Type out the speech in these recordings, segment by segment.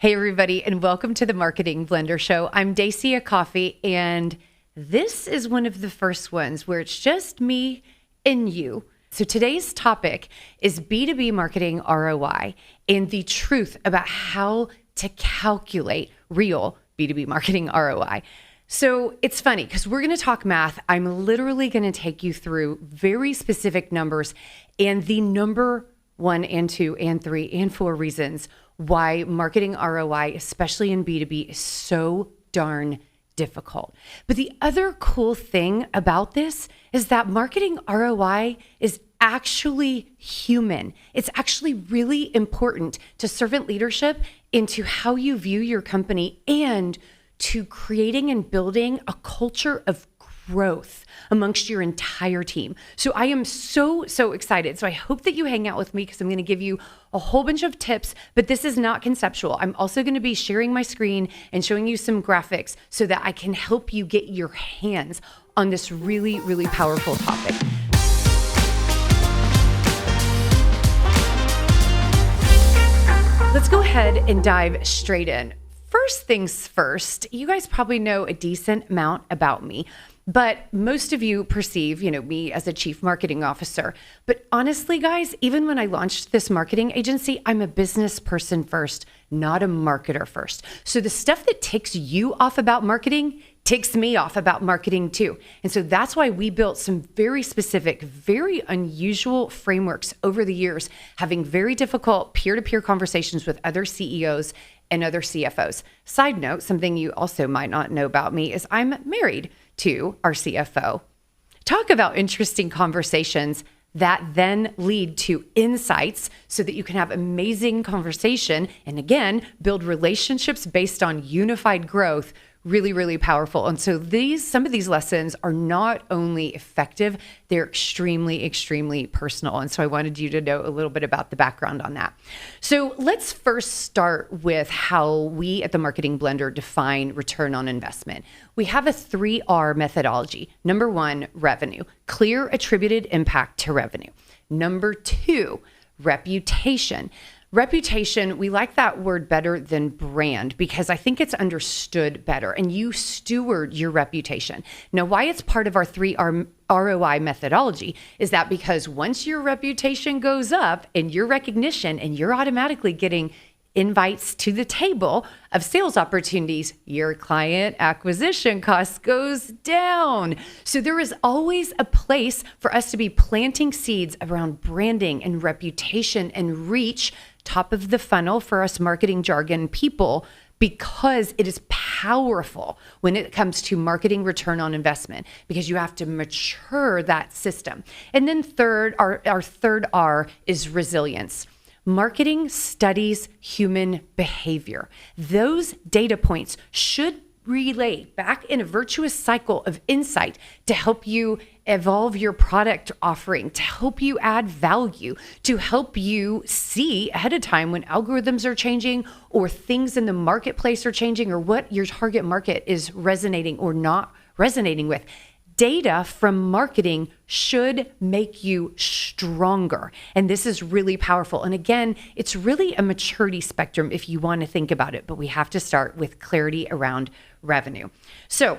Hey, everybody, and welcome to the Marketing Blender Show. I'm Dacia Coffey, and this is one of the first ones where it's just me and you. So today's topic is B2B marketing ROI and the truth about how to calculate real B2B marketing ROI. So it's funny because we're going to talk math. I'm literally going to take you through very specific numbers and the number 1 and 2 and 3 and 4 reasons why marketing ROI, especially in B2B, is so darn difficult. But the other cool thing about this is that marketing ROI is actually human. It's actually really important to servant leadership into how you view your company and to creating and building a culture of growth amongst your entire team. So I am so excited. So I hope that you hang out with me because I'm going to give you a whole bunch of tips, but this is not conceptual. I'm also going to be sharing my screen and showing you some graphics so that I can help you get your hands on this really, really powerful topic. Let's go ahead and dive straight in. First things first, you guys probably know a decent amount about me, but most of you perceive, me as a chief marketing officer. But honestly, guys, even when I launched this marketing agency, I'm a business person first, not a marketer first. So the stuff that ticks you off about marketing ticks me off about marketing too. And so that's why we built some very specific, very unusual frameworks over the years, having very difficult peer-to-peer conversations with other CEOs and other CFOs. Side note, something you also might not know about me is I'm married to our CFO. Talk about interesting conversations that then lead to insights so that you can have amazing conversation and again, build relationships based on unified growth. Really, really powerful. And so some of these lessons are not only effective, they're extremely, extremely personal. And so I wanted you to know a little bit about the background on that. So let's first start with how we at the Marketing Blender define return on investment. We have a 3R methodology. Number 1, revenue, clear attributed impact to revenue. Number 2, reputation. Reputation, we like that word better than brand because I think it's understood better and you steward your reputation. Now, why it's part of our 3R ROI methodology is that because once your reputation goes up and your recognition and you're automatically getting invites to the table of sales opportunities, your client acquisition cost goes down. So there is always a place for us to be planting seeds around branding and reputation and reach, top of the funnel for us marketing jargon people, because it is powerful when it comes to marketing return on investment, because you have to mature that system. And then third, our third R is resilience. Marketing studies human behavior. Those data points should relay back in a virtuous cycle of insight to help you evolve your product offering, to help you add value, to help you see ahead of time when algorithms are changing or things in the marketplace are changing or what your target market is resonating or not resonating with. Data from marketing should make you stronger. And this is really powerful. And again, it's really a maturity spectrum if you want to think about it, but we have to start with clarity around revenue. So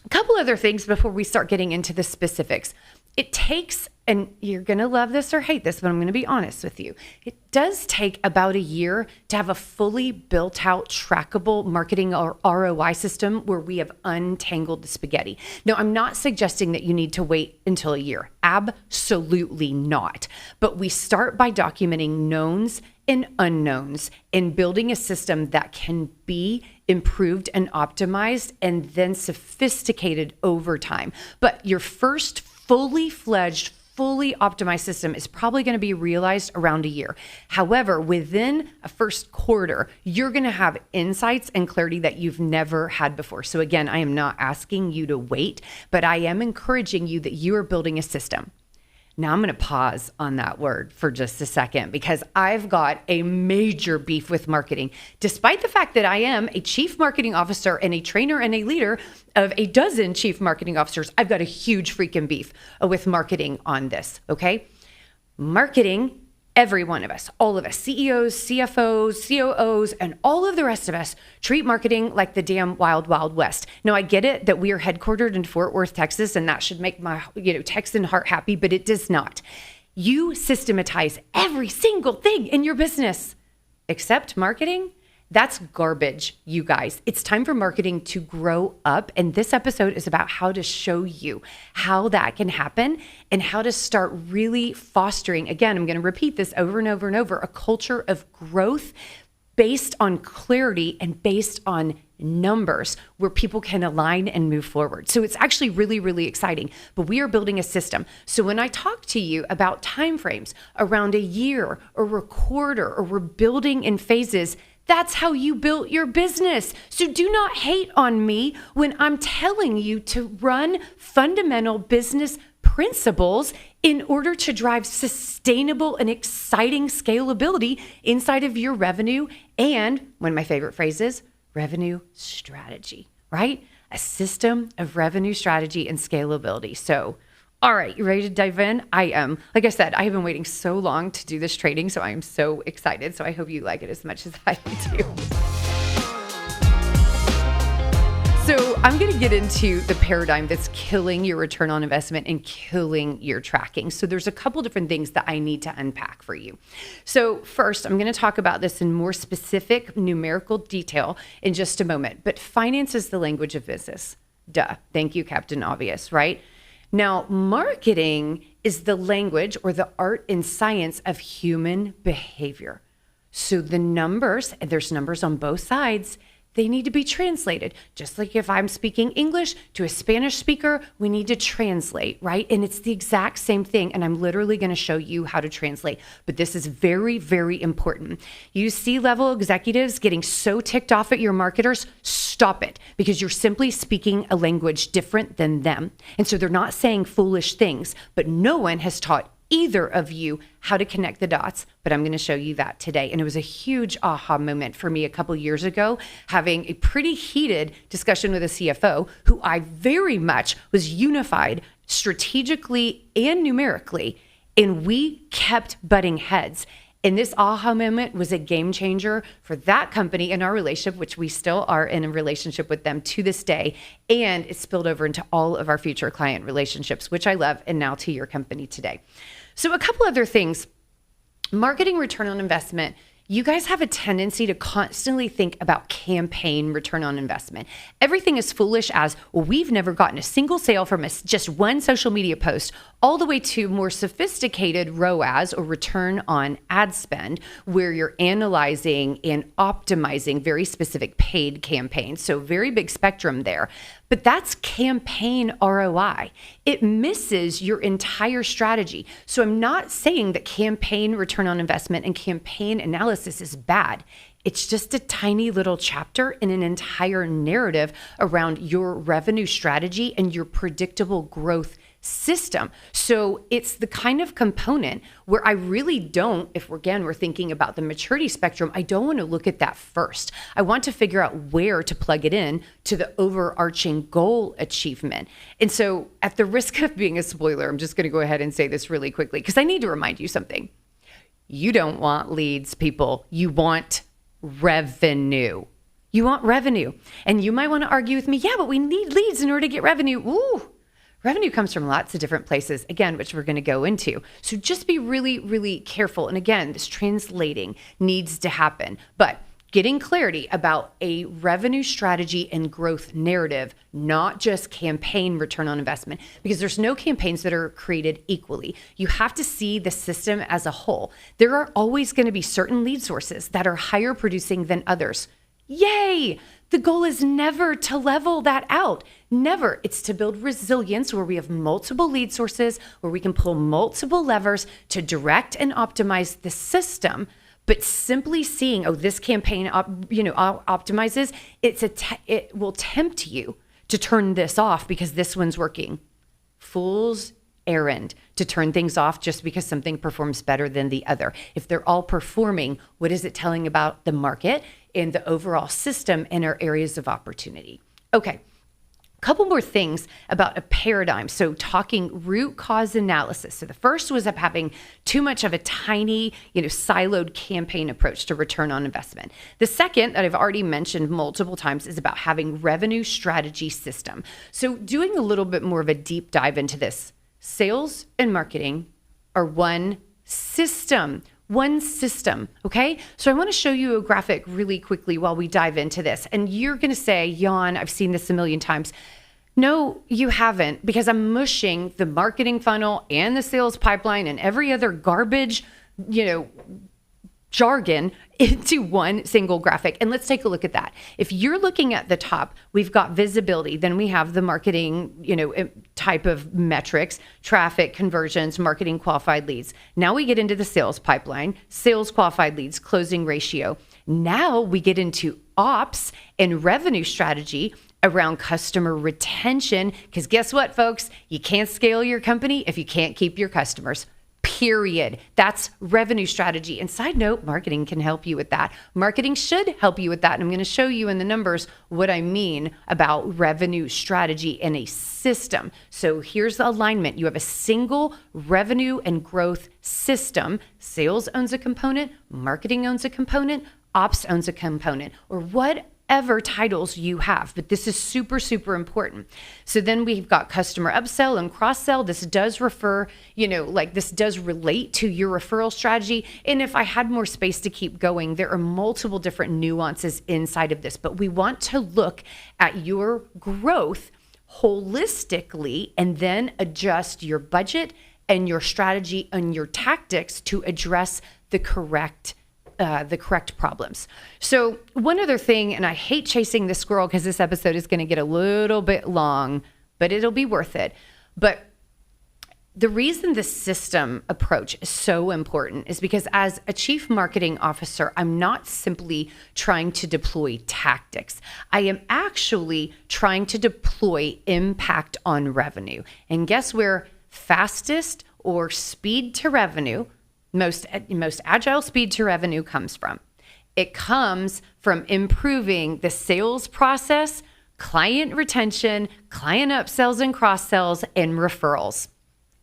a couple other things before we start getting into the specifics. It takes, and you're going to love this or hate this, but I'm going to be honest with you. It does take about a year to have a fully built out trackable marketing or ROI system where we have untangled the spaghetti. Now, I'm not suggesting that you need to wait until a year. Absolutely not. But we start by documenting knowns and unknowns and building a system that can be improved and optimized and then sophisticated over time. But your first fully fledged, fully optimized system is probably going to be realized around a year. However, within a first quarter, you're going to have insights and clarity that you've never had before. So again, I am not asking you to wait, but I am encouraging you that you are building a system. Now I'm going to pause on that word for just a second because I've got a major beef with marketing. Despite the fact that I am a chief marketing officer and a trainer and a leader of a dozen chief marketing officers, I've got a huge freaking beef with marketing on this, okay? Marketing Every one of us, all of us, CEOs, CFOs, COOs, and all of the rest of us treat marketing like the damn wild, wild west. Now, I get it that we are headquartered in Fort Worth, Texas, and that should make my Texan heart happy, but it does not. You systematize every single thing in your business, except marketing. That's garbage, you guys. It's time for marketing to grow up. And this episode is about how to show you how that can happen and how to start really fostering, again, I'm going to repeat this over and over and over, a culture of growth based on clarity and based on numbers where people can align and move forward. So it's actually really, really exciting, but we are building a system. So when I talk to you about timeframes around a year or a quarter, or we're building in phases, that's how you built your business. So do not hate on me when I'm telling you to run fundamental business principles in order to drive sustainable and exciting scalability inside of your revenue. And one of my favorite phrases, revenue strategy, right? A system of revenue strategy and scalability. So, all right, you ready to dive in? I am. Like I said, I have been waiting so long to do this training, so I am so excited. So I hope you like it as much as I do. So I'm going to get into the paradigm that's killing your return on investment and killing your tracking. So there's a couple different things that I need to unpack for you. So first, I'm going to talk about this in more specific numerical detail in just a moment. But finance is the language of business. Duh. Thank you, Captain Obvious, right? Now, marketing is the language or the art and science of human behavior. So the numbers, and there's numbers on both sides, they need to be translated. Just like if I'm speaking English to a Spanish speaker, we need to translate, right? And it's the exact same thing. And I'm literally going to show you how to translate. But this is very, very important. You C-level executives getting so ticked off at your marketers, stop it, because you're simply speaking a language different than them. And so they're not saying foolish things, but no one has taught either of you how to connect the dots, but I'm going to show you that today. And it was a huge aha moment for me a couple years ago, having a pretty heated discussion with a CFO who I very much was unified strategically and numerically, and we kept butting heads. And this aha moment was a game changer for that company and our relationship, which we still are in a relationship with them to this day. And it spilled over into all of our future client relationships, which I love, and now to your company today. So a couple other things. Marketing return on investment. You guys have a tendency to constantly think about campaign return on investment. Everything is foolish as, well, we've never gotten a single sale from just one social media post, all the way to more sophisticated ROAS or return on ad spend, where you're analyzing and optimizing very specific paid campaigns. So very big spectrum there. But that's campaign ROI. It misses your entire strategy. So I'm not saying that campaign return on investment and campaign analysis is bad. It's just a tiny little chapter in an entire narrative around your revenue strategy and your predictable growth system. So it's the kind of component where I really don't, if we're thinking about the maturity spectrum, I don't want to look at that first. I want to figure out where to plug it in to the overarching goal achievement. And so at the risk of being a spoiler, I'm just going to go ahead and say this really quickly, because I need to remind you something. You don't want leads, people. You want revenue. You want revenue. And you might want to argue with me, yeah, but we need leads in order to get revenue. Ooh. Revenue comes from lots of different places, again, which we're going to go into. So just be really, really careful. And again, this translating needs to happen. But getting clarity about a revenue strategy and growth narrative, not just campaign return on investment, because there's no campaigns that are created equally. You have to see the system as a whole. There are always going to be certain lead sources that are higher producing than others. Yay! The goal is never to level that out. Never. It's to build resilience where we have multiple lead sources, where we can pull multiple levers to direct and optimize the system. But simply seeing, oh, this campaign optimizes, it will tempt you to turn this off because this one's working. Fool's errand to turn things off just because something performs better than the other. If they're all performing, what is it telling about the market and the overall system and our areas of opportunity? Okay, Couple more things about a paradigm. So talking root cause analysis. So the first was of having too much of a tiny, siloed campaign approach to return on investment. The second that I've already mentioned multiple times is about having revenue strategy system. So doing a little bit more of a deep dive into this. Sales and marketing are one system. Okay? So I want to show you a graphic really quickly while we dive into this. And you're going to say, Jan, I've seen this a million times. No, you haven't, because I'm mushing the marketing funnel and the sales pipeline and every other garbage, jargon into one single graphic. And let's take a look at that. If you're looking at the top, we've got visibility. Then we have the marketing, type of metrics, traffic, conversions, marketing qualified leads. Now we get into the sales pipeline, sales qualified leads, closing ratio. Now we get into ops and revenue strategy around customer retention. Because guess what, folks? You can't scale your company if you can't keep your customers. Period. That's revenue strategy. And side note, marketing can help you with that. Marketing should help you with that. And I'm going to show you in the numbers what I mean about revenue strategy in a system. So here's the alignment. You have a single revenue and growth system. Sales owns a component, marketing owns a component, ops owns a component, or whatever titles you have, but this is super, super important. So then we've got customer upsell and cross-sell. This does refer, this does relate to your referral strategy. And if I had more space to keep going, there are multiple different nuances inside of this, but we want to look at your growth holistically and then adjust your budget and your strategy and your tactics to address the correct problems. So one other thing, and I hate chasing the squirrel because this episode is going to get a little bit long, but it'll be worth it. But the reason the system approach is so important is because as a chief marketing officer, I'm not simply trying to deploy tactics. I am actually trying to deploy impact on revenue. And guess where fastest or speed to revenue, most agile speed to revenue comes from? It comes from improving the sales process, client retention, client upsells and cross-sells, and referrals.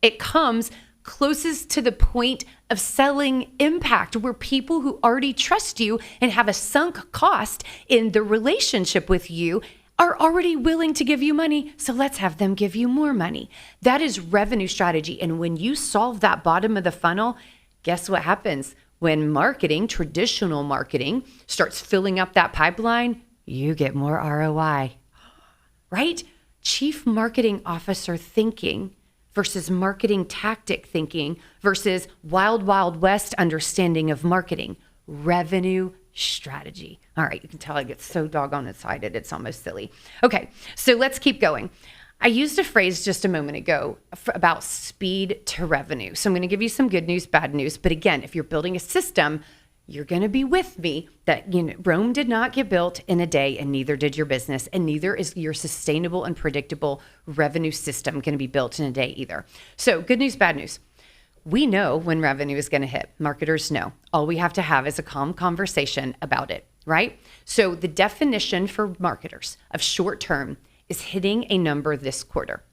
It comes closest to the point of selling impact, where people who already trust you and have a sunk cost in the relationship with you are already willing to give you money. So let's have them give you more money. That is revenue strategy. And when you solve that bottom of the funnel, guess what happens? When marketing, traditional marketing, starts filling up that pipeline, you get more ROI, right? Chief marketing officer thinking versus marketing tactic thinking versus wild, wild west understanding of marketing, revenue strategy. All right, you can tell I get so doggone excited. It's almost silly. Okay, so let's keep going. I used a phrase just a moment ago about speed to revenue. So I'm going to give you some good news, bad news. But again, if you're building a system, you're going to be with me that Rome did not get built in a day, and neither did your business, and neither is your sustainable and predictable revenue system going to be built in a day either. So good news, bad news. We know when revenue is going to hit. Marketers know. All we have to have is a calm conversation about it, right? So the definition for marketers of short term is hitting a number this quarter.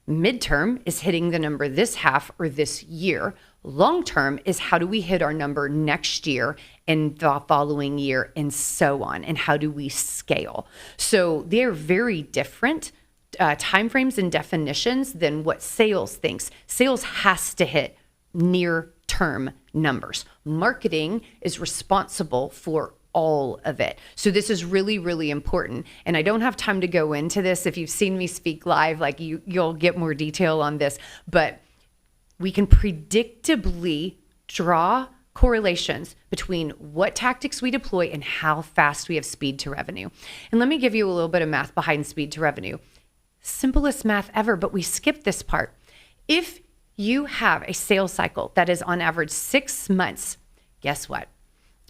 Midterm is hitting the number this half or this year. Long term is how do we hit our number next year and the following year and so on, and how do we scale? So they're very different timeframes and definitions than what sales thinks. Sales has to hit near term numbers. Marketing is responsible for all of it. So this is really, really important. And I don't have time to go into this. If you've seen me speak live, you'll get more detail on this, but we can predictably draw correlations between what tactics we deploy and how fast we have speed to revenue. And let me give you a little bit of math behind speed to revenue. Simplest math ever, but we skip this part. If you have a sales cycle that is on average 6 months, guess what?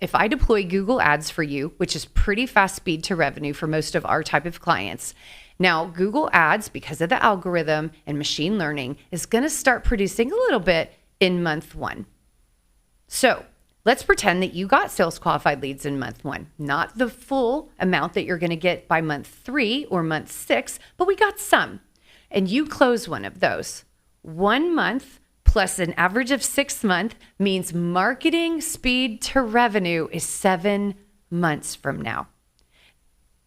If I deploy Google Ads for you, which is pretty fast speed to revenue for most of our type of clients, now Google Ads, because of the algorithm and machine learning, is going to start producing a little bit in month 1. So let's pretend that you got sales qualified leads in month 1, not the full amount that you're going to get by month 3 or month 6, but we got some. And you close one of those. 1 month plus an average of 6 months means marketing speed to revenue is 7 months from now.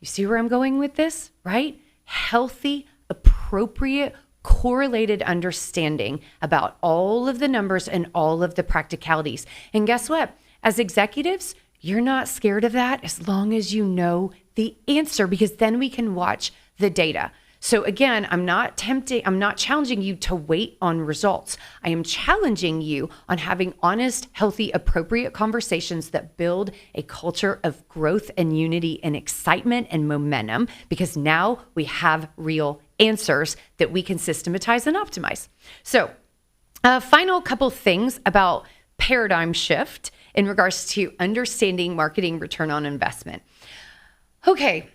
You see where I'm going with this, right? Healthy, appropriate, correlated understanding about all of the numbers and all of the practicalities. And guess what? As executives, you're not scared of that as long as you know the answer, because then we can watch the data. So again, I'm not challenging you to wait on results. I am challenging you on having honest, healthy, appropriate conversations that build a culture of growth and unity and excitement and momentum, because now we have real answers that we can systematize and optimize. So final couple things about paradigm shift in regards to understanding marketing return on investment. Okay.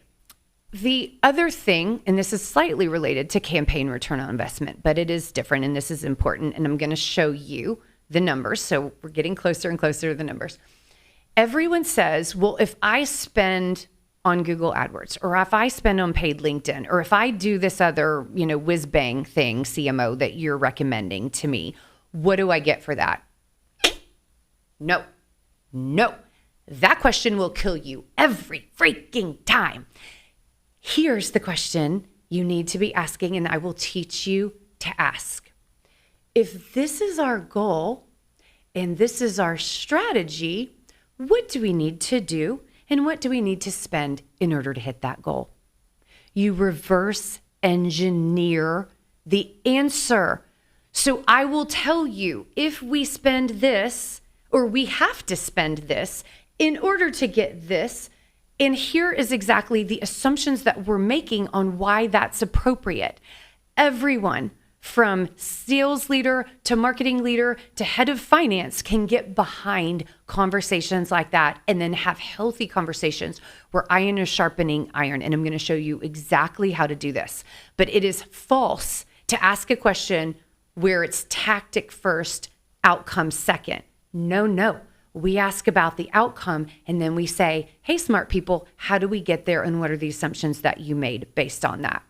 The other thing, and this is slightly related to campaign return on investment, but it is different and this is important, and I'm going to show you the numbers. So we're getting closer and closer to the numbers. Everyone says, well, if I spend on Google AdWords, or if I spend on paid LinkedIn, or if I do this other, whiz bang thing, CMO that you're recommending to me, what do I get for that? No. That question will kill you every freaking time. Here's the question you need to be asking, and I will teach you to ask. If this is our goal and this is our strategy, what do we need to do and what do we need to spend in order to hit that goal? You reverse engineer the answer. So I will tell you, if we spend this, or we have to spend this in order to get this, and here is exactly the assumptions that we're making on why that's appropriate. Everyone from sales leader to marketing leader to head of finance can get behind conversations like that and then have healthy conversations where iron is sharpening iron. And I'm going to show you exactly how to do this. But it is false to ask a question where it's tactic first, outcome second. No. We ask about the outcome and then we say, hey, smart people, how do we get there? And what are the assumptions that you made based on that?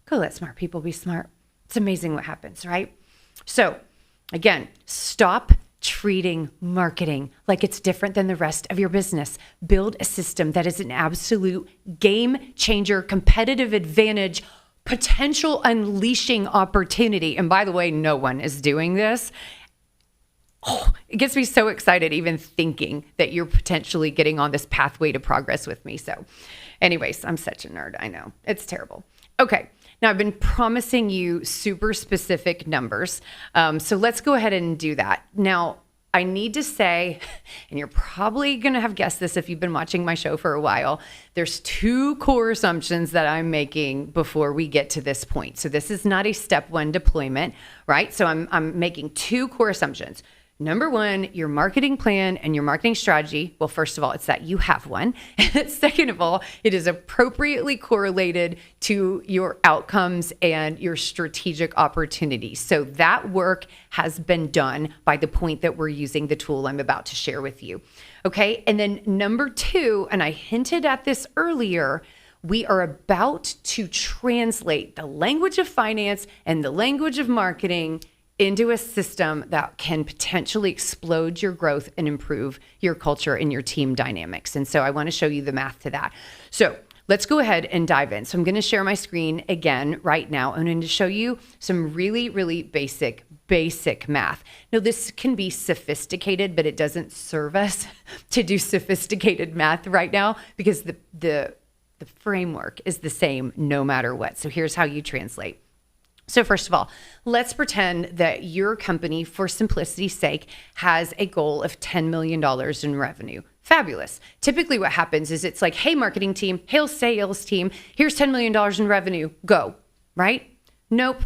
Go let smart people be smart. It's amazing what happens, right? So again, stop treating marketing like it's different than the rest of your business. Build a system that is an absolute game changer, competitive advantage, potential unleashing opportunity. And by the way, no one is doing this. Oh, it gets me so excited even thinking that you're potentially getting on this pathway to progress with me. So anyways, I'm such a nerd. I know. It's terrible. Okay. Now I've been promising you super specific numbers. So let's go ahead and do that. Now I need to say, and you're probably going to have guessed this if you've been watching my show for a while, there's 2 core assumptions that I'm making before we get to this point. So this is not a step 1 deployment, right? So I'm making 2 core assumptions. Number 1, your marketing plan and your marketing strategy. Well, first of all, it's that you have one. And second of all, it is appropriately correlated to your outcomes and your strategic opportunities. So that work has been done by the point that we're using the tool I'm about to share with you. Okay. And then number 2, and I hinted at this earlier, we are about to translate the language of finance and the language of marketing into a system that can potentially explode your growth and improve your culture and your team dynamics. And so I want to show you the math to that. So let's go ahead and dive in. So I'm going to share my screen again right now. I'm going to show you some really, really basic math. Now this can be sophisticated, but it doesn't serve us to do sophisticated math right now because the framework is the same no matter what. So here's how you translate. So first of all, let's pretend that your company, for simplicity's sake, has a goal of $10 million in revenue. Fabulous. Typically what happens is it's like, hey, marketing team, hey, sales team, here's $10 million in revenue, go, right? Nope.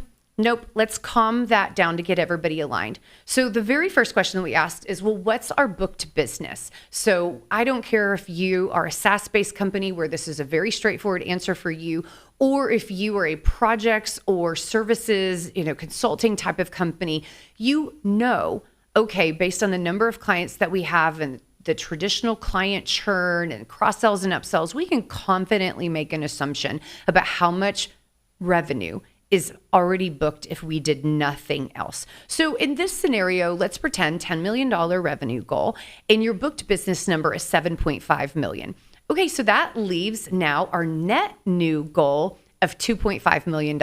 Let's calm that down to get everybody aligned. So the very first question that we asked is, well, what's our booked business? So I don't care if you are a SaaS-based company where this is a very straightforward answer for you, or if you are a projects or services, consulting type of company, okay, based on the number of clients that we have and the traditional client churn and cross sells and upsells, we can confidently make an assumption about how much revenue is already booked if we did nothing else. So in this scenario, let's pretend $10 million revenue goal and your booked business number is 7.5 million. Okay, so that leaves now our net new goal of $2.5 million.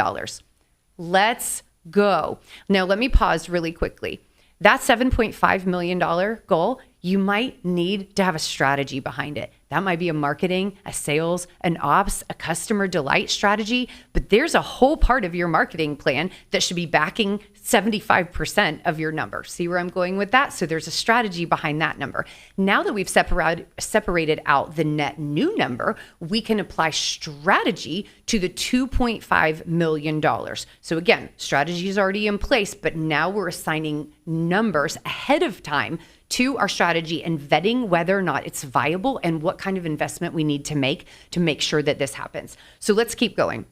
Let's go. Now let me pause really quickly. That $7.5 million goal, you might need to have a strategy behind it. That might be a marketing, a sales, an ops, a customer delight strategy, but there's a whole part of your marketing plan that should be backing 75% of your number. See where I'm going with that? So there's a strategy behind that number. Now that we've separated out the net new number, we can apply strategy to the $2.5 million. So again, strategy is already in place, but now we're assigning numbers ahead of time to our strategy and vetting whether or not it's viable and what kind of investment we need to make sure that this happens. So let's keep going.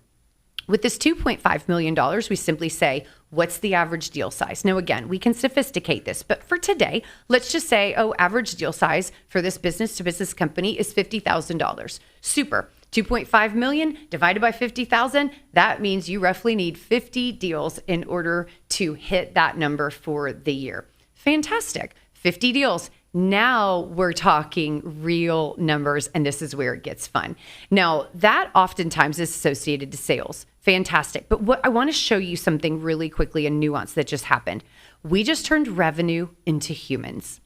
With this $2.5 million, we simply say, what's the average deal size? Now, again, we can sophisticate this, but for today, let's just say, average deal size for this business to business company is $50,000. Super. 2.5 million divided by 50,000, that means you roughly need 50 deals in order to hit that number for the year. Fantastic. 50 deals. Now we're talking real numbers, and this is where it gets fun. Now, that oftentimes is associated to sales. Fantastic. But what I want to show you something really quickly, a nuance that just happened. We just turned revenue into humans.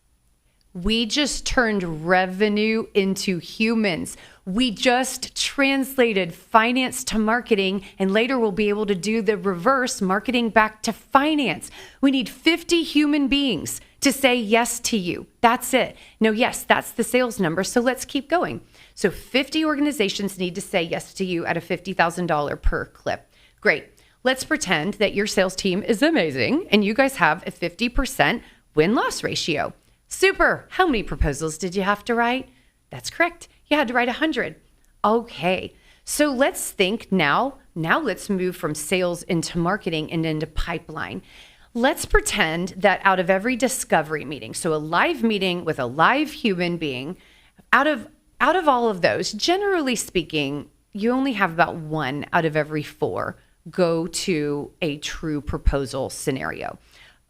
We just turned revenue into humans. We just translated finance to marketing, and later we'll be able to do the reverse, marketing back to finance. We need 50 human beings to say yes to you. That's it. Now, yes, that's the sales number. So let's keep going. So 50 organizations need to say yes to you at a $50,000 per clip. Great. Let's pretend that your sales team is amazing and you guys have a 50% win-loss ratio. Super. How many proposals did you have to write? That's correct. You had to write 100. Okay. So let's think now let's move from sales into marketing and into pipeline. Let's pretend that out of every discovery meeting, so a live meeting with a live human being, out of all of those, generally speaking, you only have about 1 out of every 4 go to a true proposal scenario.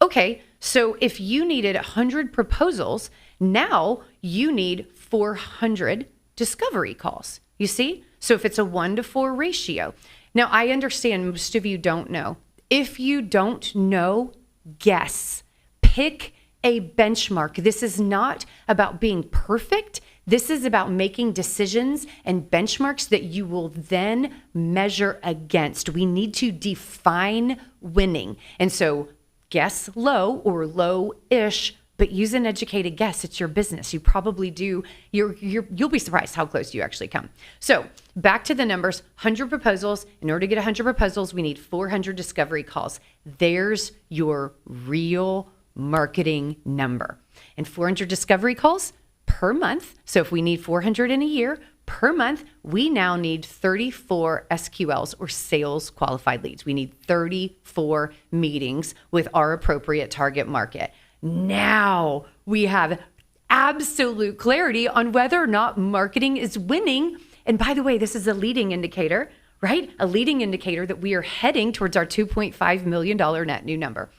Okay, so if you needed 100 proposals, now you need 400 discovery calls. You see? So if it's a 1-to-4 ratio. Now, I understand most of you don't know. If you don't know, guess. Pick a benchmark. This is not about being perfect. This is about making decisions and benchmarks that you will then measure against. We need to define winning. And so guess low or low-ish, but use an educated guess. It's your business. You probably do. You'll be surprised how close you actually come. So back to the numbers, 100 proposals. In order to get 100 proposals, we need 400 discovery calls. There's your real marketing number. And 400 discovery calls per month. So if we need 400 in a year, per month, we now need 34 SQLs or sales qualified leads. We need 34 meetings with our appropriate target market. Now we have absolute clarity on whether or not marketing is winning. And by the way, this is a leading indicator, right? A leading indicator that we are heading towards our $2.5 million net new number.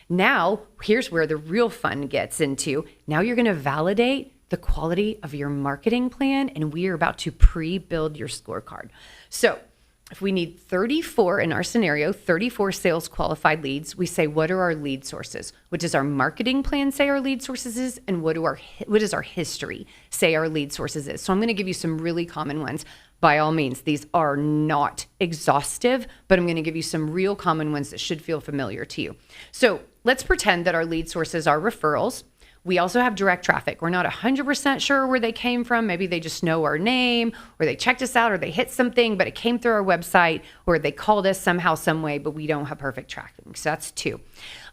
Now, here's where the real fun gets into. Now you're going to validate the quality of your marketing plan, and we are about to pre-build your scorecard. So if we need 34 in our scenario, 34 sales qualified leads, we say, what are our lead sources? What does our marketing plan say our lead sources is? And what does our history say our lead sources is? So I'm going to give you some really common ones. By all means, these are not exhaustive, but I'm going to give you some real common ones that should feel familiar to you. So let's pretend that our lead sources are referrals. We also have direct traffic. We're not 100% sure where they came from. Maybe they just know our name, or they checked us out, or they hit something, but it came through our website, or they called us somehow, some way, but we don't have perfect tracking. So that's 2.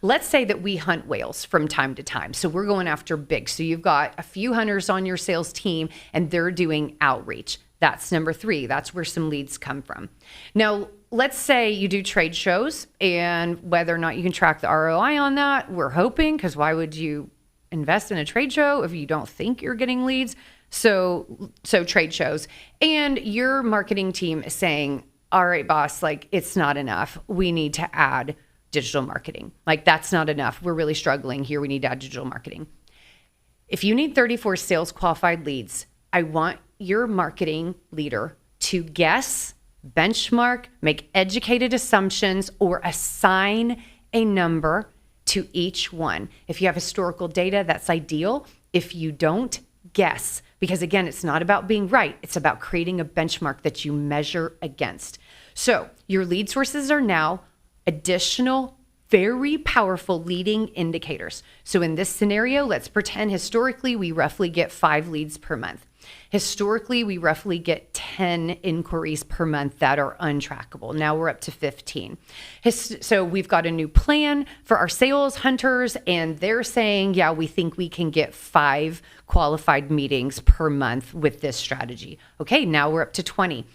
Let's say that we hunt whales from time to time. So we're going after big. So you've got a few hunters on your sales team, and they're doing outreach. That's number 3. That's where some leads come from. Now, let's say you do trade shows, and whether or not you can track the ROI on that, we're hoping, because why would you invest in a trade show if you don't think you're getting leads? So trade shows, and your marketing team is saying, all right, boss, like it's not enough. We need to add digital marketing. Like that's not enough. We're really struggling here. We need to add digital marketing. If you need 34 sales qualified leads, I want your marketing leader to guess, benchmark, make educated assumptions, or assign a number to each one. If you have historical data, that's ideal. If you don't, guess. Because again, it's not about being right. It's about creating a benchmark that you measure against. So your lead sources are now additional, very powerful leading indicators. So in this scenario, let's pretend historically we roughly get 5 leads per month. Historically, we roughly get 10 inquiries per month that are untrackable. Now we're up to 15. So we've got a new plan for our sales hunters, and they're saying, yeah, we think we can get 5 qualified meetings per month with this strategy. Okay, now we're up to 20.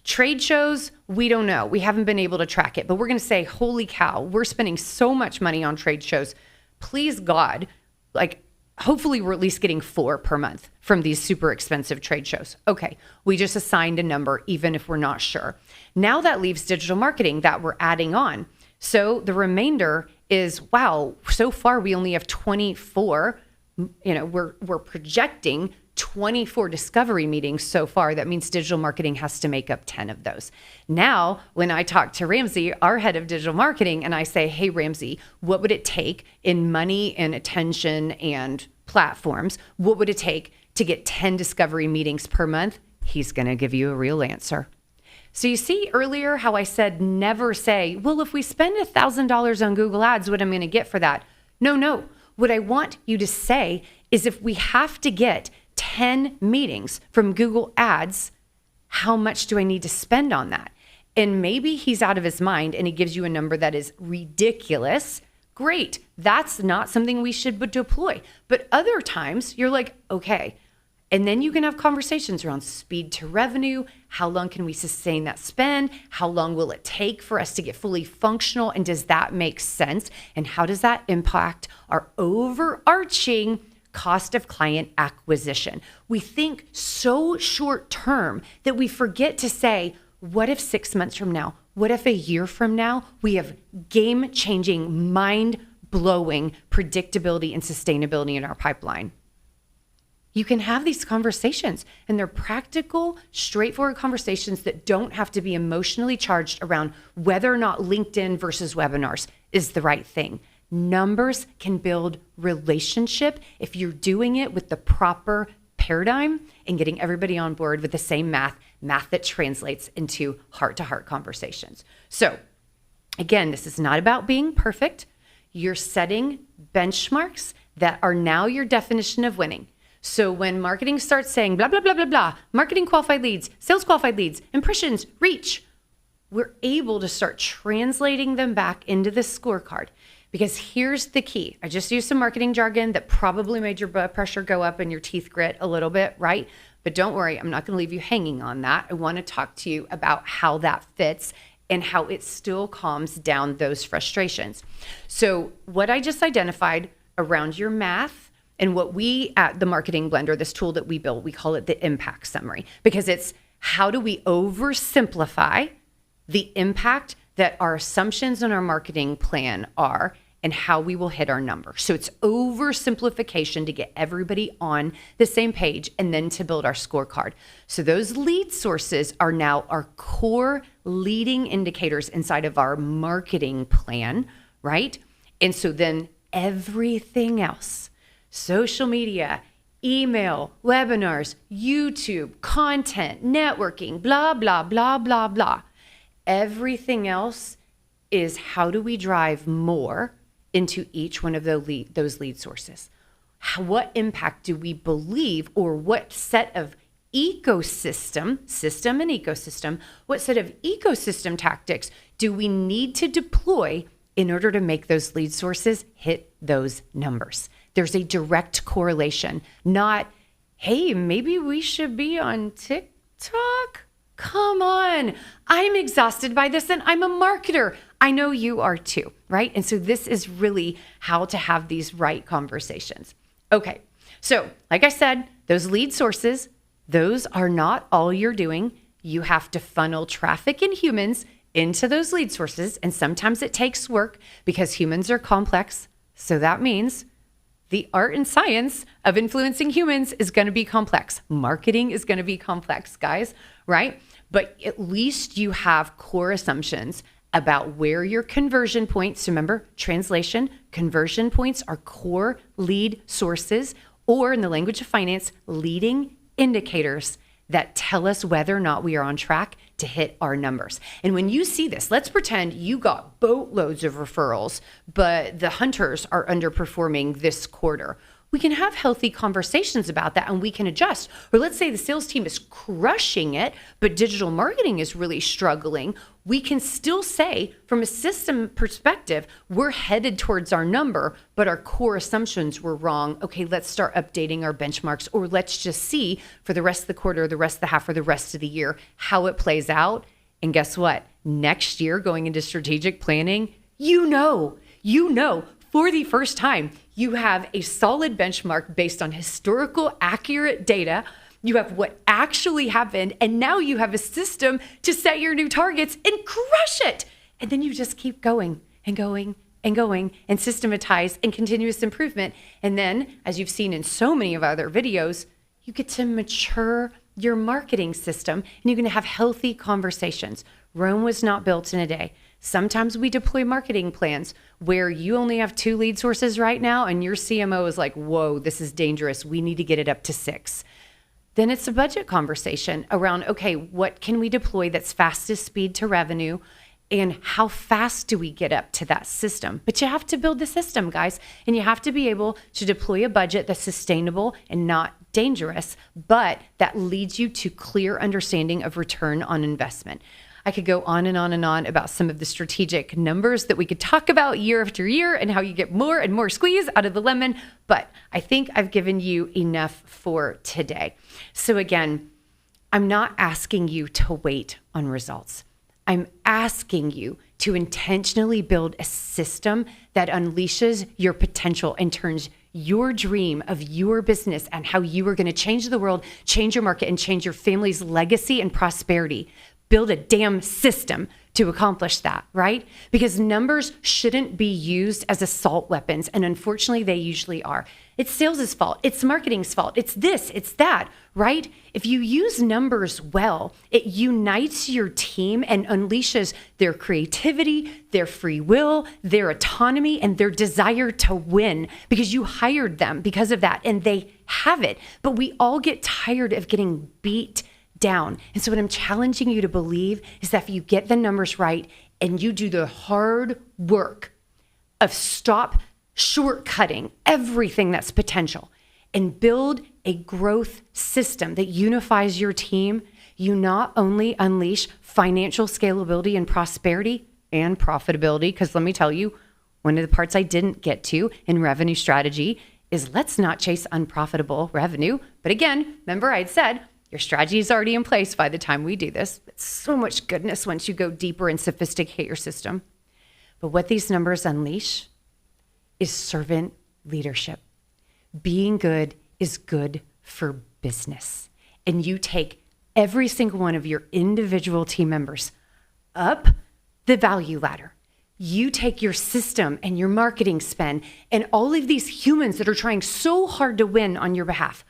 Trade shows, we don't know. We haven't been able to track it, but we're going to say, holy cow, we're spending so much money on trade shows. Please God, like, hopefully we're at least getting 4 per month from these super expensive trade shows. Okay, we just assigned a number, even if we're not sure. Now that leaves digital marketing that we're adding on. So the remainder is, wow, so far we only have 24. We're projecting 24 discovery meetings so far. That means digital marketing has to make up 10 of those. Now, when I talk to Ramsey, our head of digital marketing, and I say, hey, Ramsey, what would it take in money and attention and platforms? What would it take to get 10 discovery meetings per month? He's going to give you a real answer. So you see earlier how I said never say, well, if we spend $1,000 on Google Ads, what am I going to get for that? No. What I want you to say is if we have to get 10 meetings from Google Ads, how much do I need to spend on that? And maybe he's out of his mind and he gives you a number that is ridiculous. Great. That's not something we should deploy. But other times you're like, okay. And then you can have conversations around speed to revenue. How long can we sustain that spend? How long will it take for us to get fully functional? And does that make sense? And how does that impact our overarching cost of client acquisition? We think so short term that we forget to say, what if 6 months from now? What if a year from now we have game-changing, mind-blowing predictability and sustainability in our pipeline? You can have these conversations, and they're practical, straightforward conversations that don't have to be emotionally charged around whether or not LinkedIn versus webinars is the right thing. Numbers can build relationship if you're doing it with the proper paradigm and getting everybody on board with the same math that translates into heart-to-heart conversations. So again, this is not about being perfect. You're setting benchmarks that are now your definition of winning. So when marketing starts saying blah, blah, blah, blah, blah, marketing qualified leads, sales qualified leads, impressions, reach, we're able to start translating them back into the scorecard. Because here's the key. I just used some marketing jargon that probably made your blood pressure go up and your teeth grit a little bit, right? But don't worry, I'm not going to leave you hanging on that. I want to talk to you about how that fits and how it still calms down those frustrations. So what I just identified around your math and what we at the Marketing Blender, this tool that we built, we call it the impact summary, because it's how do we oversimplify the impact that our assumptions in our marketing plan are and how we will hit our number. So it's oversimplification to get everybody on the same page and then to build our scorecard. So those lead sources are now our core leading indicators inside of our marketing plan, right? And so then everything else, social media, email, webinars, YouTube, content, networking, blah, blah, blah, blah, blah. Everything else is how do we drive more into each one of those lead sources? What impact do we believe, or what set of system and ecosystem, what set of ecosystem tactics do we need to deploy in order to make those lead sources hit those numbers? There's a direct correlation, not, hey, maybe we should be on TikTok talk. Come on. I'm exhausted by this and I'm a marketer. I know you are too, right? And so this is really how to have these right conversations. Okay. So like I said, those lead sources, those are not all you're doing. You have to funnel traffic and humans into those lead sources. And sometimes it takes work because humans are complex. So that means the art and science of influencing humans is going to be complex. Marketing is going to be complex, guys, right? But at least you have core assumptions about where your conversion points. Remember, translation, conversion points are core lead sources, or in the language of finance, leading indicators that tell us whether or not we are on track to hit our numbers. And when you see this, let's pretend you got boatloads of referrals, but the hunters are underperforming this quarter. We can have healthy conversations about that and we can adjust. Or let's say the sales team is crushing it, but digital marketing is really struggling. We can still say from a system perspective, we're headed towards our number, but our core assumptions were wrong. Okay, let's start updating our benchmarks, or let's just see for the rest of the quarter, the rest of the half, or the rest of the year, how it plays out. And guess what? Next year, going into strategic planning, you know, for the first time, you have a solid benchmark based on historical accurate data. You have what actually happened, and now you have a system to set your new targets and crush it. And then you just keep going and going and going and systematize and continuous improvement. And then, as you've seen in so many of our other videos, you get to mature your marketing system and you're going to have healthy conversations. Rome was not built in a day. Sometimes we deploy marketing plans where you only have 2 lead sources right now and your CMO is like, whoa, this is dangerous. We need to get it up to 6. Then it's a budget conversation around, okay, what can we deploy that's fastest speed to revenue and how fast do we get up to that system? But you have to build the system, guys, and you have to be able to deploy a budget that's sustainable and not dangerous, but that leads you to clear understanding of return on investment. I could go on and on and on about some of the strategic numbers that we could talk about year after year and how you get more and more squeeze out of the lemon. But I think I've given you enough for today. So again, I'm not asking you to wait on results. I'm asking you to intentionally build a system that unleashes your potential and turns your dream of your business and how you are going to change the world, change your market, and change your family's legacy and prosperity. Build a damn system to accomplish that, right? Because numbers shouldn't be used as assault weapons. And unfortunately, they usually are. It's sales' fault. It's marketing's fault. It's this, it's that, right? If you use numbers well, it unites your team and unleashes their creativity, their free will, their autonomy, and their desire to win because you hired them because of that and they have it. But we all get tired of getting beat down. And so what I'm challenging you to believe is that if you get the numbers right and you do the hard work of stop shortcutting everything that's potential and build a growth system that unifies your team, you not only unleash financial scalability and prosperity and profitability, because let me tell you, one of the parts I didn't get to in revenue strategy is let's not chase unprofitable revenue. But again, remember I had said, your strategy is already in place by the time we do this. It's so much goodness once you go deeper and sophisticate your system. But what these numbers unleash is servant leadership. Being good is good for business. And you take every single one of your individual team members up the value ladder. You take your system and your marketing spend and all of these humans that are trying so hard to win on your behalf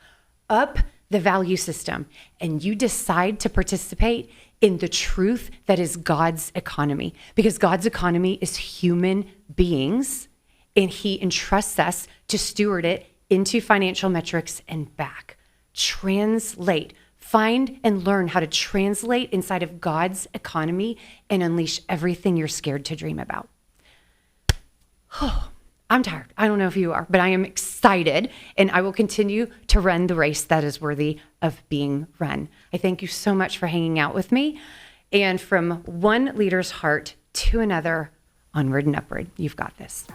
up the value system, and you decide to participate in the truth that is God's economy, because God's economy is human beings and he entrusts us to steward it into financial metrics and back. Translate, find and learn how to translate inside of God's economy and unleash everything you're scared to dream about. I'm tired. I don't know if you are, but I am excited and I will continue to run the race that is worthy of being run. I thank you so much for hanging out with me. And from one leader's heart to another, onward and upward. You've got this.